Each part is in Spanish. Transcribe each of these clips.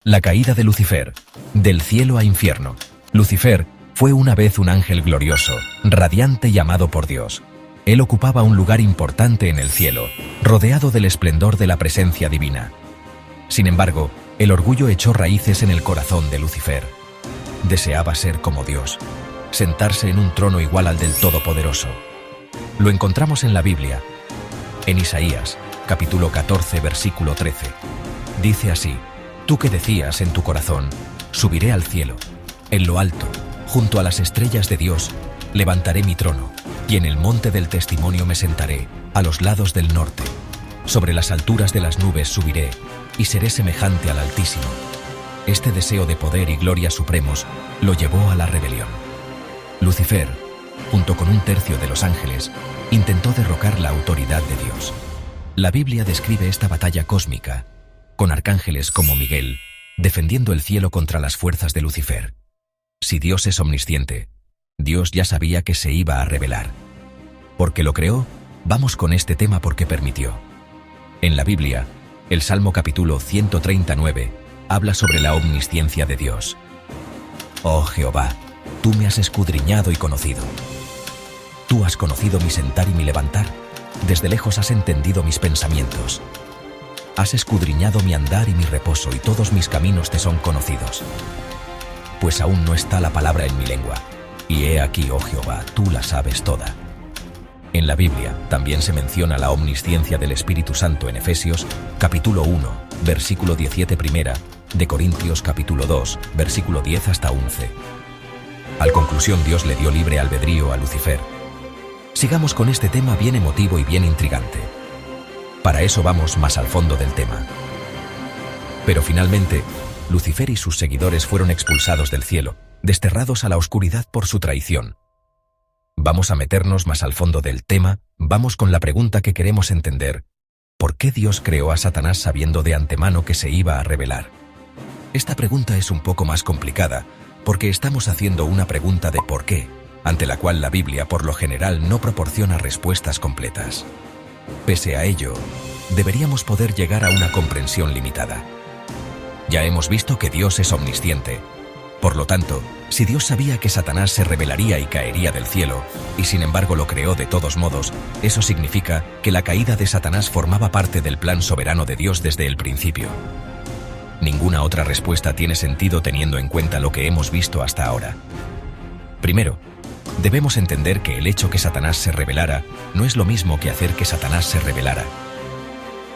La caída de Lucifer. Del cielo a infierno. Lucifer fue una vez un ángel glorioso, radiante y amado por Dios. Él ocupaba un lugar importante en el cielo, rodeado del esplendor de la presencia divina. Sin embargo, el orgullo echó raíces en el corazón de Lucifer. Deseaba ser como Dios, sentarse en un trono igual al del Todopoderoso. Lo encontramos en la Biblia, en Isaías, capítulo 14, versículo 13. Dice así: Tú que decías en tu corazón, subiré al cielo, en lo alto, junto a las estrellas de Dios, levantaré mi trono, y en el monte del testimonio me sentaré, a los lados del norte. Sobre las alturas de las nubes subiré, y seré semejante al Altísimo. Este deseo de poder y gloria supremos lo llevó a la rebelión. Lucifer, junto con un tercio de los ángeles, intentó derrocar la autoridad de Dios. La Biblia describe esta batalla cósmica, con arcángeles como Miguel, defendiendo el cielo contra las fuerzas de Lucifer. Si Dios es omnisciente, Dios ya sabía que se iba a rebelar. Porque lo creó, vamos con este tema porque permitió. En la Biblia, el Salmo capítulo 139 habla sobre la omnisciencia de Dios. Oh Jehová, tú me has escudriñado y conocido. Tú has conocido mi sentar y mi levantar, desde lejos has entendido mis pensamientos. Has escudriñado mi andar y mi reposo, y todos mis caminos te son conocidos. Pues aún no está la palabra en mi lengua, y he aquí, oh Jehová, tú la sabes toda. En la Biblia también se menciona la omnisciencia del Espíritu Santo en Efesios, capítulo 1, versículo 17 primera, de Corintios capítulo 2, versículo 10 hasta 11. Al conclusión, Dios le dio libre albedrío a Lucifer. Sigamos con este tema bien emotivo y bien intrigante. Para eso vamos más al fondo del tema. Pero finalmente, Lucifer y sus seguidores fueron expulsados del cielo, desterrados a la oscuridad por su traición. Vamos a meternos más al fondo del tema, vamos con la pregunta que queremos entender. ¿Por qué Dios creó a Satanás sabiendo de antemano que se iba a rebelar? Esta pregunta es un poco más complicada, porque estamos haciendo una pregunta de por qué, ante la cual la Biblia por lo general no proporciona respuestas completas. Pese a ello, deberíamos poder llegar a una comprensión limitada. Ya hemos visto que Dios es omnisciente. Por lo tanto, si Dios sabía que Satanás se rebelaría y caería del cielo, y sin embargo lo creó de todos modos, eso significa que la caída de Satanás formaba parte del plan soberano de Dios desde el principio. Ninguna otra respuesta tiene sentido teniendo en cuenta lo que hemos visto hasta ahora. Primero, debemos entender que el hecho que Satanás se rebelara no es lo mismo que hacer que Satanás se rebelara.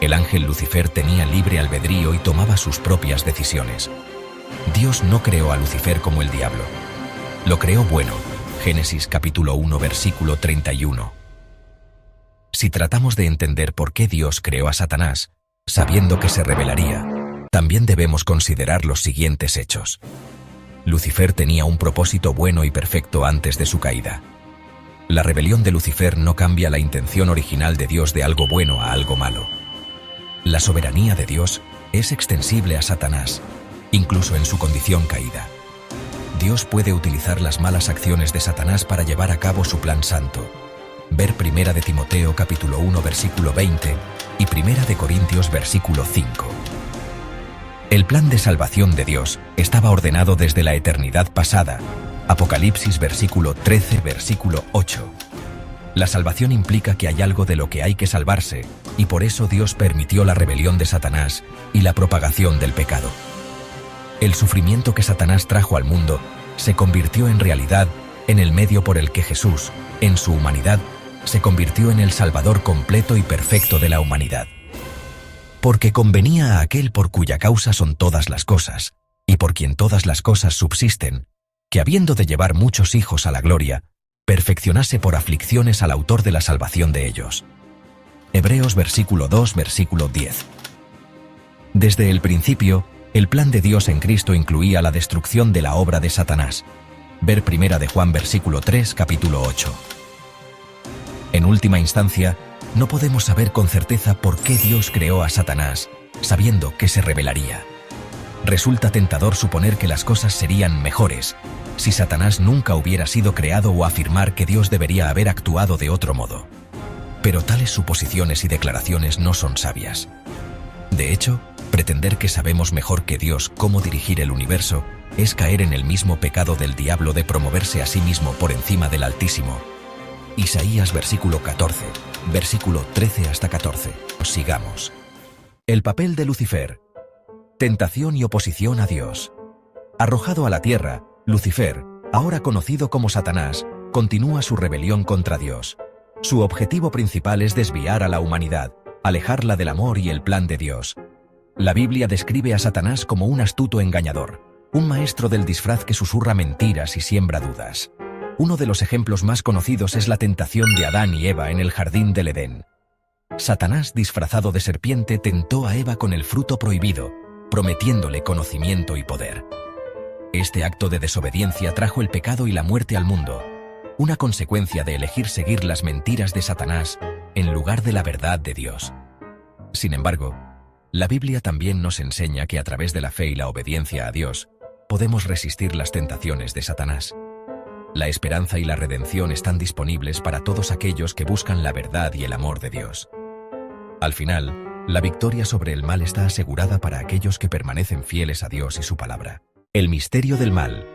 El ángel Lucifer tenía libre albedrío y tomaba sus propias decisiones. Dios no creó a Lucifer como el diablo. Lo creó bueno. Génesis capítulo 1 versículo 31. Si tratamos de entender por qué Dios creó a Satanás, sabiendo que se rebelaría, también debemos considerar los siguientes hechos. Lucifer tenía un propósito bueno y perfecto antes de su caída. La rebelión de Lucifer no cambia la intención original de Dios de algo bueno a algo malo. La soberanía de Dios es extensible a Satanás, incluso en su condición caída. Dios puede utilizar las malas acciones de Satanás para llevar a cabo su plan santo. Ver 1 de Timoteo capítulo 1 versículo 20 y 1 de Corintios versículo 5. El plan de salvación de Dios estaba ordenado desde la eternidad pasada. Apocalipsis versículo 13 versículo 8. La salvación implica que hay algo de lo que hay que salvarse, y por eso Dios permitió la rebelión de Satanás y la propagación del pecado. El sufrimiento que Satanás trajo al mundo se convirtió en realidad en el medio por el que Jesús, en su humanidad, se convirtió en el Salvador completo y perfecto de la humanidad. Porque convenía a aquel por cuya causa son todas las cosas, y por quien todas las cosas subsisten, que habiendo de llevar muchos hijos a la gloria, perfeccionase por aflicciones al autor de la salvación de ellos. Hebreos versículo 2 versículo 10. Desde el principio, el plan de Dios en Cristo incluía la destrucción de la obra de Satanás. Ver 1 de Juan versículo 3 capítulo 8. En última instancia, no podemos saber con certeza por qué Dios creó a Satanás, sabiendo que se rebelaría. Resulta tentador suponer que las cosas serían mejores si Satanás nunca hubiera sido creado o afirmar que Dios debería haber actuado de otro modo. Pero tales suposiciones y declaraciones no son sabias. De hecho, Pretender que sabemos mejor que Dios cómo dirigir el universo es caer en el mismo pecado del diablo de promoverse a sí mismo por encima del Altísimo. Isaías versículo 14, versículo 13 hasta 14. Sigamos. El papel de Lucifer. Tentación y oposición a Dios. Arrojado a la tierra, Lucifer, ahora conocido como Satanás, continúa su rebelión contra Dios. Su objetivo principal es desviar a la humanidad, alejarla del amor y el plan de Dios. La Biblia describe a Satanás como un astuto engañador, un maestro del disfraz que susurra mentiras y siembra dudas. Uno de los ejemplos más conocidos es la tentación de Adán y Eva en el jardín del Edén. Satanás, disfrazado de serpiente, tentó a Eva con el fruto prohibido, prometiéndole conocimiento y poder. Este acto de desobediencia trajo el pecado y la muerte al mundo, una consecuencia de elegir seguir las mentiras de Satanás en lugar de la verdad de Dios. Sin embargo, la Biblia también nos enseña que a través de la fe y la obediencia a Dios, podemos resistir las tentaciones de Satanás. La esperanza y la redención están disponibles para todos aquellos que buscan la verdad y el amor de Dios. Al final, la victoria sobre el mal está asegurada para aquellos que permanecen fieles a Dios y su palabra. El misterio del mal.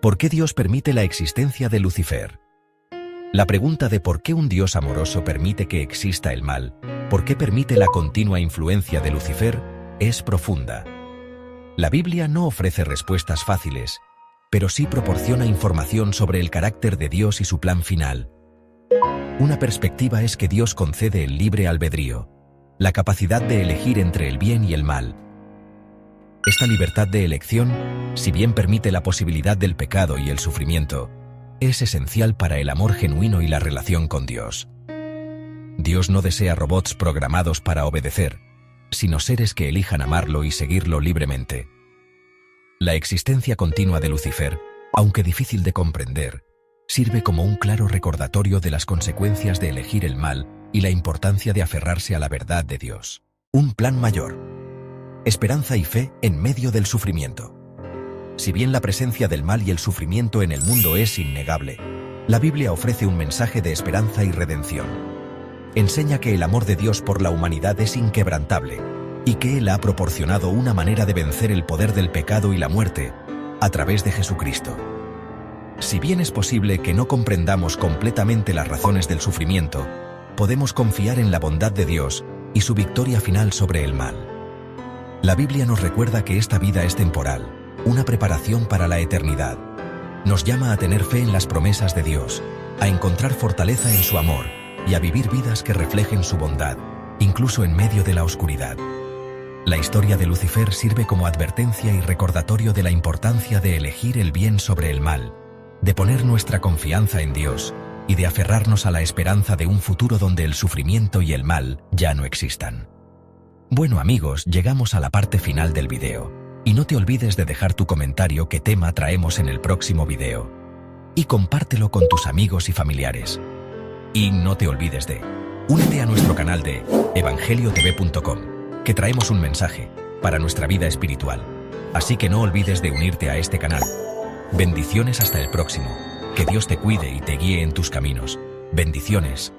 ¿Por qué Dios permite la existencia de Lucifer? La pregunta de por qué un Dios amoroso permite que exista el mal, por qué permite la continua influencia de Lucifer, es profunda. La Biblia no ofrece respuestas fáciles, pero sí proporciona información sobre el carácter de Dios y su plan final. Una perspectiva es que Dios concede el libre albedrío, la capacidad de elegir entre el bien y el mal. Esta libertad de elección, si bien permite la posibilidad del pecado y el sufrimiento, es esencial para el amor genuino y la relación con Dios. Dios no desea robots programados para obedecer, sino seres que elijan amarlo y seguirlo libremente. La existencia continua de Lucifer, aunque difícil de comprender, sirve como un claro recordatorio de las consecuencias de elegir el mal y la importancia de aferrarse a la verdad de Dios. Un plan mayor. Esperanza y fe en medio del sufrimiento. Si bien la presencia del mal y el sufrimiento en el mundo es innegable, la Biblia ofrece un mensaje de esperanza y redención. Enseña que el amor de Dios por la humanidad es inquebrantable y que Él ha proporcionado una manera de vencer el poder del pecado y la muerte a través de Jesucristo. Si bien es posible que no comprendamos completamente las razones del sufrimiento, podemos confiar en la bondad de Dios y su victoria final sobre el mal. La Biblia nos recuerda que esta vida es temporal, una preparación para la eternidad. Nos llama a tener fe en las promesas de Dios, a encontrar fortaleza en su amor y a vivir vidas que reflejen su bondad, incluso en medio de la oscuridad. La historia de Lucifer sirve como advertencia y recordatorio de la importancia de elegir el bien sobre el mal, de poner nuestra confianza en Dios y de aferrarnos a la esperanza de un futuro donde el sufrimiento y el mal ya no existan. Bueno amigos, llegamos a la parte final del video. Y no te olvides de dejar tu comentario qué tema traemos en el próximo video. Y compártelo con tus amigos y familiares. Y no te olvides de únete a nuestro canal de evangeliotv.com, que traemos un mensaje para nuestra vida espiritual. Así que no olvides de unirte a este canal. Bendiciones hasta el próximo. Que Dios te cuide y te guíe en tus caminos. Bendiciones.